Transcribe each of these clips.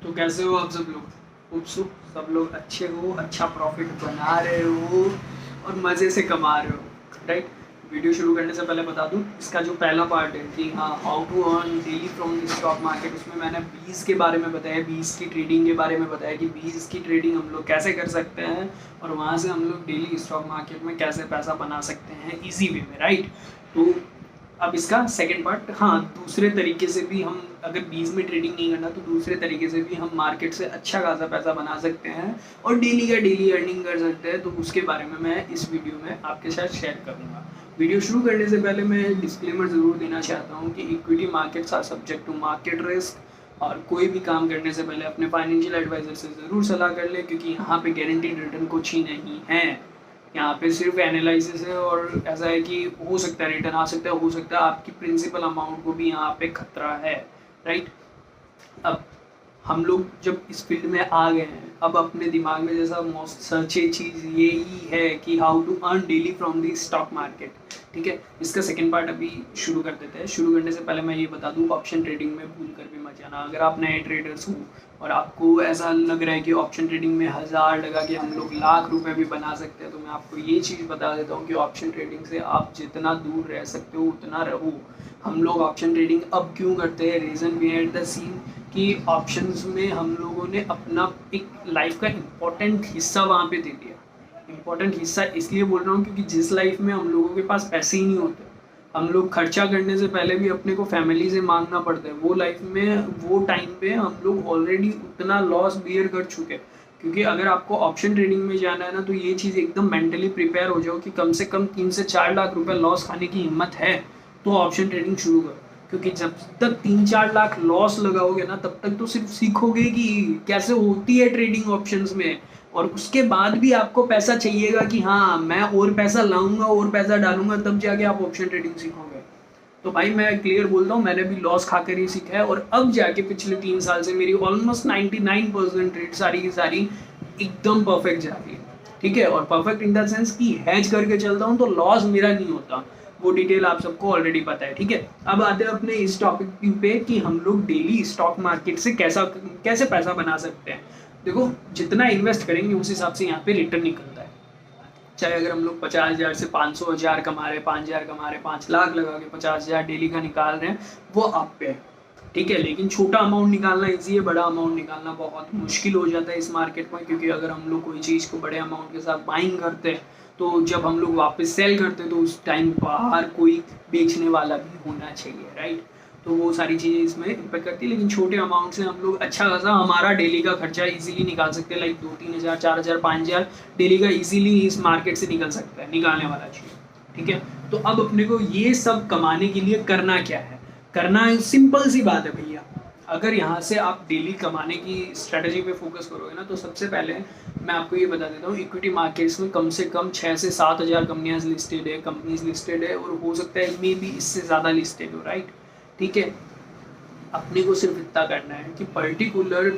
तो कैसे हो आप सब लोग? उपसुख सब लोग अच्छे हो, अच्छा प्रॉफिट बना रहे हो और मज़े से कमा रहे हो, राइट? वीडियो शुरू करने से पहले बता दूं, इसका जो पहला पार्ट है कि हाँ, how to earn daily from the stock market, उसमें मैंने बीज के बारे में बताया, बीज की ट्रेडिंग के बारे में बताया कि बीज की ट्रेडिंग हम लोग कैसे कर सकते हैं और वहाँ से हम लोग डेली स्टॉक मार्केट में कैसे पैसा बना सकते हैं ईजी वे में, राइट? तो अब इसका सेकंड पार्ट, हाँ, दूसरे तरीके से भी हम, अगर बीज में ट्रेडिंग नहीं करना तो दूसरे तरीके से भी हम मार्केट से अच्छा खासा पैसा बना सकते हैं और डेली का डेली अर्निंग कर सकते हैं। तो उसके बारे में मैं इस वीडियो में आपके साथ शेयर करूंगा। वीडियो शुरू करने से पहले मैं डिस्क्लेमर ज़रूर देना चाहता हूँ कि equity markets are subject to market risk और कोई भी काम करने से पहले अपने फाइनेंशियल एडवाइजर से ज़रूर सलाह कर ले, क्योंकि यहाँ पे गारंटीड रिटर्न कुछ ही नहीं है। यहाँ पे सिर्फ एनालिसिस है और ऐसा है कि हो सकता है रिटर्न आ सकता है, हो सकता है आपकी प्रिंसिपल अमाउंट को भी यहाँ पे खतरा है, राइट? अब हम लोग जब इस फील्ड में आ गए हैं, अब अपने दिमाग में जैसा मोस्ट सर्चेड चीज़ यही है कि how to earn daily from the stock market, ठीक है? इसका सेकंड पार्ट अभी शुरू कर देते हैं। शुरू करने से पहले मैं ये बता दूं, ऑप्शन ट्रेडिंग में भूल कर भी मत जाना। अगर आप नए ट्रेडर्स हो और आपको ऐसा लग रहा है कि ऑप्शन ट्रेडिंग में 1000 लगा के हम लोग लाख रुपए भी बना सकते हैं, तो मैं आपको ये चीज़ बता देता हूँ कि ऑप्शन ट्रेडिंग से आप जितना दूर रह सकते हो उतना रहो। हम लोग ऑप्शन ट्रेडिंग अब क्यों करते हैं, रीज़न बिहाइंड द सीन कि ऑप्शंस में हम लोगों ने अपना एक लाइफ का इम्पोर्टेंट हिस्सा वहाँ पे दे दिया। इम्पोर्टेंट हिस्सा इसलिए बोल रहा हूँ क्योंकि जिस लाइफ में हम लोगों के पास पैसे ही नहीं होते, हम लोग खर्चा करने से पहले भी अपने को फैमिली से मांगना पड़ता है, वो लाइफ में वो टाइम पे हम लोग ऑलरेडी उतना लॉस बियर कर चुके हैं। क्योंकि अगर आपको ऑप्शन ट्रेडिंग में जाना है ना, तो ये चीज़ एकदम मेंटली प्रिपेयर हो जाओ कि कम से कम 3 से 4 लाख रुपए लॉस खाने की हिम्मत है तो ऑप्शन ट्रेडिंग शुरू करो। क्योंकि जब तक 3-4 लाख लॉस लगाओगे ना, तब तक तो सिर्फ सीखोगे कि कैसे होती है ट्रेडिंग ऑप्शंस में, और उसके बाद भी आपको पैसा चाहिएगा कि हाँ मैं और पैसा लाऊंगा और पैसा डालूंगा, तब जाके आप ऑप्शन ट्रेडिंग सीखोगे। तो भाई मैं क्लियर बोलता हूँ, मैंने भी लॉस खाकर ही सीखा है और अब जाके पिछले 3 साल से मेरी ऑलमोस्ट 99% ट्रेड सारी की सारी एकदम परफेक्ट जा रही है, ठीक है? और परफेक्ट इन द सेंस कि हैज करके चलता हूँ तो लॉस मेरा नहीं होता। वो डिटेल आप सबको ऑलरेडी पता है, ठीक है? अब आते हैं अपने इस टॉपिक पे कि हम लोग डेली स्टॉक मार्केट से कैसे पैसा बना सकते हैं। देखो, जितना इन्वेस्ट करेंगे उस हिसाब से यहाँ पे रिटर्न निकलता है। चाहे अगर हम लोग 50,000 से 500,000 कमा रहे हैं, 5,000 कमा रहे हैं, 5 लाख लगा के 50,000 डेली का निकाल रहे हैं, वो आप पे है, ठीक है? लेकिन छोटा अमाउंट निकालना ईजी है, बड़ा अमाउंट निकालना बहुत मुश्किल हो जाता है इस मार्केट में। क्योंकि अगर हम लोग कोई चीज़ को बड़े अमाउंट के साथ बाइंग करते हैं, तो जब हम लोग वापस सेल करते हैं तो उस टाइम बाहर कोई बेचने वाला भी होना चाहिए, राइट? तो वो सारी चीज़ें इसमें इम्पेक्ट करती है। लेकिन छोटे अमाउंट से हम लोग अच्छा खासा हमारा डेली का खर्चा इजीली निकाल सकते हैं। लाइक 2-3 हज़ार, 4,000, 5,000 डेली का इजीली इस मार्केट से निकल सकता है, निकालने वाला चीज़, ठीक है? तो अब अपने को ये सब कमाने के लिए करना क्या है? करना सिंपल सी बात है भैया। अगर यहाँ से आप डेली कमाने की स्ट्रेटजी पे फोकस करोगे ना, तो सबसे पहले मैं आपको ये बता देता हूँ, इक्विटी मार्केट्स में कम से कम 6 से 7 हज़ार कंपनीज लिस्टेड है और हो सकता है मे भी इससे ज़्यादा लिस्टेड हो, राइट? ठीक है? अपने को सिर्फ इतना करना है कि पर्टिकुलर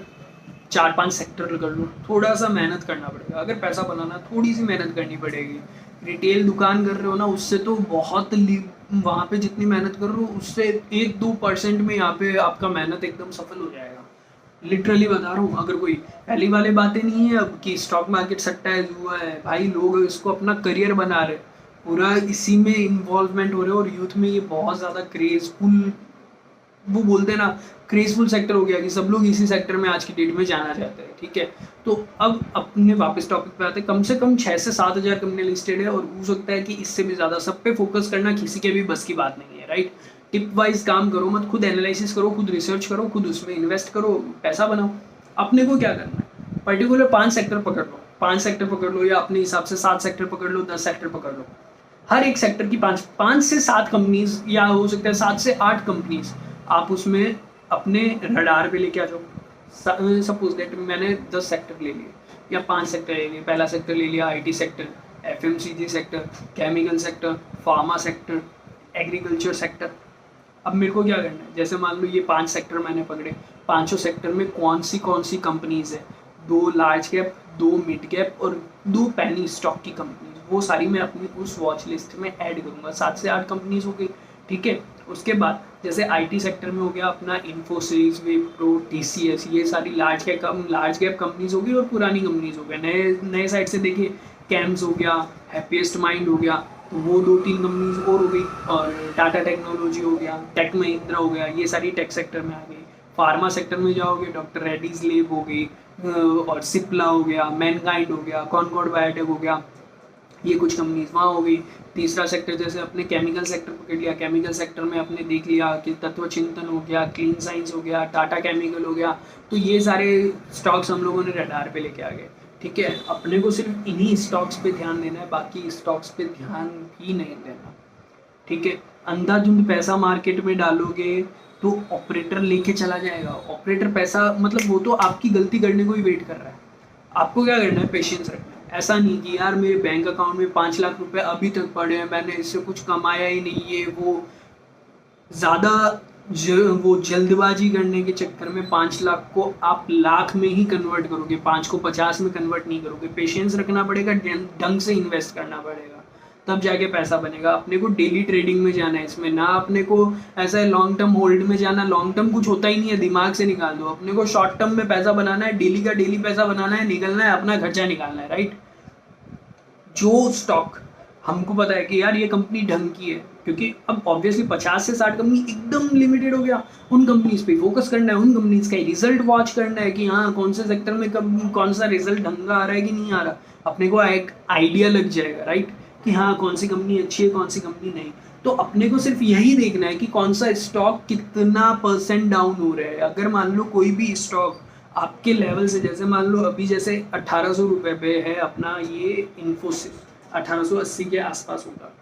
4-5 सेक्टर कर लो, थोड़ा सा मेहनत करना पड़ेगा। अगर पैसा बनाना थोड़ी सी मेहनत करनी पड़ेगी। रिटेल दुकान कर रहे हो ना, उससे तो बहुत वहाँ पे जितनी मेहनत कर रहे हो उससे 1-2% में यहाँ पे आपका मेहनत एकदम सफल हो जाएगा। लिटरली बता रहा हूँ। अगर कोई पहली वाली बातें नहीं है अब कि स्टॉक मार्केट सट्टा है, जुआ है, भाई लोग इसको अपना करियर बना रहे, पूरा इसी में इन्वॉल्वमेंट हो रहे और यूथ में ये बहुत ज़्यादा क्रेजफुल, वो बोलते हैं ना, क्रेजफुल सेक्टर हो गया कि सब लोग इसी सेक्टर में आज की डेट में जाना चाहते हैं, ठीक है? तो अब अपने वापस टॉपिक पे आते हैं। कम से कम 6 से 7 हज़ार कंपनी लिस्टेड है और हो सकता है कि इससे भी ज़्यादा। सब पे फोकस करना किसी के भी बस की बात नहीं है, राइट? टिप वाइज काम करो मत, खुद एनालिसिस करो, खुद रिसर्च करो, खुद उसमें इन्वेस्ट करो, पैसा बनाओ। अपने को क्या करना है, पर्टिकुलर 5 सेक्टर पकड़ लो, 5 सेक्टर पकड़ लो, या अपने हिसाब से 7 सेक्टर पकड़ लो, 10 सेक्टर पकड़ लो। हर एक सेक्टर की 5 से 7 कंपनीज, या हो सकता है 7 से 8 कंपनीज आप उसमें अपने रडार पे लेके आ जाओ। सपोज दैट मैंने 10 सेक्टर ले लिए या 5 सेक्टर ले लिए। पहला सेक्टर ले लिया IT sector, FMCG sector, chemical sector, pharma sector, agriculture sector. अब मेरे को क्या करना है, जैसे मान लो ये 5 सेक्टर मैंने पकड़े, पांचों सेक्टर में कौन सी कंपनीज है, 2 लार्ज कैप, 2 मिड कैप और 2 पैनी स्टॉक की कंपनीज, वो सारी मैं अपनी उस वॉच लिस्ट में ऐड करूँगा। 7 से 8 कंपनीज हो गई, ठीक है? उसके बाद जैसे आईटी सेक्टर में हो गया अपना इन्फोसिस, विप्रो, टीसीएस, ये सारी लार्ज कैप कंपनीज होगी और पुरानी कंपनीज हो गया। नए नए साइड से देखिए कैम्स हो गया, हैप्पीएस्ट माइंड हो गया, तो वो 2-3 कंपनीज और हो गई, और टाटा टेक्नोलॉजी हो गया, टेक महिंद्रा हो गया, ये सारी टेक सेक्टर में आ गई। फार्मा सेक्टर में जाओगे डॉक्टर रेड्डीज लैब हो गई, और सिप्ला हो गया, मैनकाइंड हो गया, कॉनकॉर्ड बायोटेक हो गया, ये कुछ कंपनीज वहाँ हो गई। तीसरा सेक्टर जैसे अपने केमिकल सेक्टर पकड़ लिया, केमिकल सेक्टर में अपने देख लिया कि तत्व चिंतन हो गया, क्लीन साइंस हो गया, टाटा केमिकल हो गया, तो ये सारे स्टॉक्स हम लोगों ने रडार पे लेके आ गए। ठीक है, अपने को सिर्फ इन्हीं स्टॉक्स पे ध्यान देना है, बाकी स्टॉक्स पे ध्यान ही नहीं देना। ठीक है, अंधाधुंध पैसा मार्केट में डालोगे तो ऑपरेटर लेके चला जाएगा। ऑपरेटर पैसा मतलब वो तो आपकी गलती करने को ही वेट कर रहा है। आपको क्या करना है, पेशेंस रखना है। ऐसा नहीं कि यार मेरे बैंक अकाउंट में 5 लाख रुपए अभी तक पड़े हैं, मैंने इससे कुछ कमाया ही नहीं, ये वो ज़्यादा वो जल्दबाजी करने के चक्कर में 5 लाख को आप लाख में ही कन्वर्ट करोगे, 5 को 50 में कन्वर्ट नहीं करोगे। पेशेंस रखना पड़ेगा, ढंग से इन्वेस्ट करना पड़ेगा, तब जाके पैसा बनेगा। अपने को डेली ट्रेडिंग में जाना है इसमें, ना अपने को ऐसा है लॉन्ग टर्म होल्ड में जाना। लॉन्ग टर्म कुछ होता ही नहीं है, दिमाग से निकाल दो। अपने को शॉर्ट टर्म में पैसा बनाना है, डेली का डेली पैसा बनाना है, निकलना है, अपना खर्चा निकालना है, राइट। जो स्टॉक हमको पता है कि यार ये कंपनी ढंग की है, क्योंकि अब ऑब्वियसली 50 से 60 कंपनी एकदम लिमिटेड हो गया, उन कंपनीज पे फोकस करना है, उन कंपनीज का रिजल्ट वॉच करना है कि हाँ कौन से सेक्टर में कब कौन सा रिजल्ट ढंग का आ रहा है कि नहीं आ रहा, अपने को एक आइडिया लग जाएगा, राइट, कि हाँ कौन सी कंपनी अच्छी है कौन सी कंपनी नहीं। तो अपने को सिर्फ यही देखना है कि कौन सा स्टॉक कितना % डाउन हो रहा है। अगर मान लो कोई भी स्टॉक आपके लेवल से, जैसे मान लो अभी जैसे 1800 रुपये पे है अपना ये इन्फोसिस, 1880 के आसपास होगा।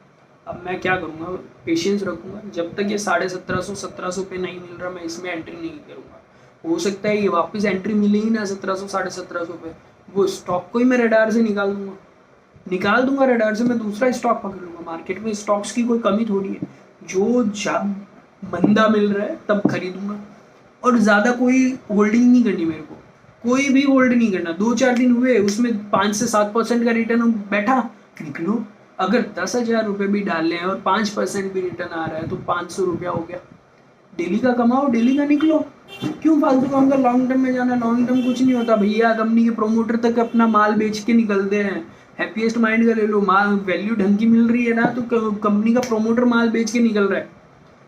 अब मैं क्या करूँगा, पेशेंस रखूँगा, जब तक ये 1750-1700 पे नहीं मिल रहा मैं इसमें एंट्री नहीं करूँगा। हो सकता है ये वापस एंट्री मिले ही ना 1700-1750 पे, वो स्टॉक को ही मैं रडार से निकाल दूंगा रडार से, मैं दूसरा स्टॉक पकड़ लूँगा। मार्केट में स्टॉक्स की कोई कमी थोड़ी है, जो जब मंदा मिल रहा है तब खरीदूंगा, और ज़्यादा कोई होल्डिंग नहीं करनी मेरे को, कोई भी होल्ड नहीं करना। 2-4 दिन हुए उसमें 5 से 7% का रिटर्न बैठा, निकलो। अगर 10,000 रुपये भी डाल लें और 5% भी रिटर्न आ रहा है तो 500 रुपया हो गया। डेली का कमाओ, डेली का निकलो, क्यों फालतू का लॉन्ग टर्म में जाना। लॉन्ग टर्म कुछ नहीं होता भैया, कंपनी के प्रोमोटर तक अपना माल बेच के निकलते हैं। हैप्पीएस्ट माइंड का ले लो, माल वैल्यू ढंग की मिल रही है ना, तो कंपनी का प्रोमोटर माल बेच के निकल रहा है।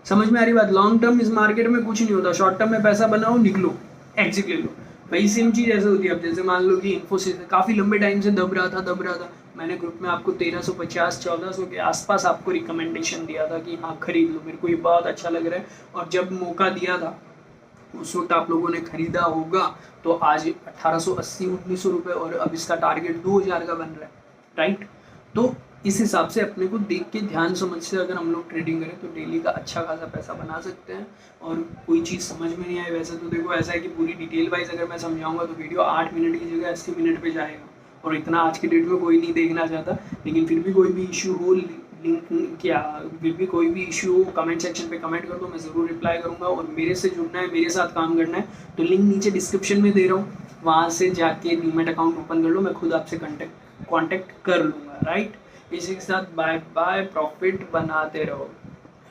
समझ में आ रही बात। लॉन्ग टर्म इस मार्केट में कुछ नहीं होता, शॉर्ट टर्म में पैसा बनाओ, निकलो, एग्जिट ले लो। वही सेम चीज़ ऐसे होती है। अब जैसे मान लो कि इन्फोसिस काफ़ी लंबे टाइम से दब रहा था, मैंने ग्रुप में आपको 1350-1400 के आसपास आपको रिकमेंडेशन दिया था कि हाँ खरीद लो, मेरे को ये बहुत अच्छा लग रहा है। और जब मौका दिया था उस वक्त आप लोगों ने खरीदा होगा, तो आज 1880-1900 रुपये, और अब इसका टारगेट 2000 का बन रहा है, राइट। तो इस हिसाब से अपने को देख के ध्यान समझ से अगर हम लोग ट्रेडिंग करें तो डेली का अच्छा खासा पैसा बना सकते हैं। और कोई चीज़ समझ में नहीं आए, वैसे तो देखो ऐसा है कि पूरी डिटेल वाइज अगर मैं समझाऊंगा तो वीडियो 8 मिनट की जगह 80 मिनट पे जाएगा, और इतना आज के डेट में कोई नहीं देखना चाहता। लेकिन फिर भी कोई भी इशू हो, लिंक क्या फिर भी कोई भी इशू हो, कमेंट सेक्शन पे कमेंट कर दो, मैं ज़रूर रिप्लाई करूँगा। और मेरे से जुड़ना है, मेरे साथ काम करना है, तो लिंक नीचे डिस्क्रिप्शन में दे रहा हूँ, वहाँ से जाके डीमैट अकाउंट ओपन कर लो, मैं खुद आपसे कॉन्टेक्ट कर लूँगा, राइट। इसी के साथ बाय बाय, प्रॉफिट बनाते रहो।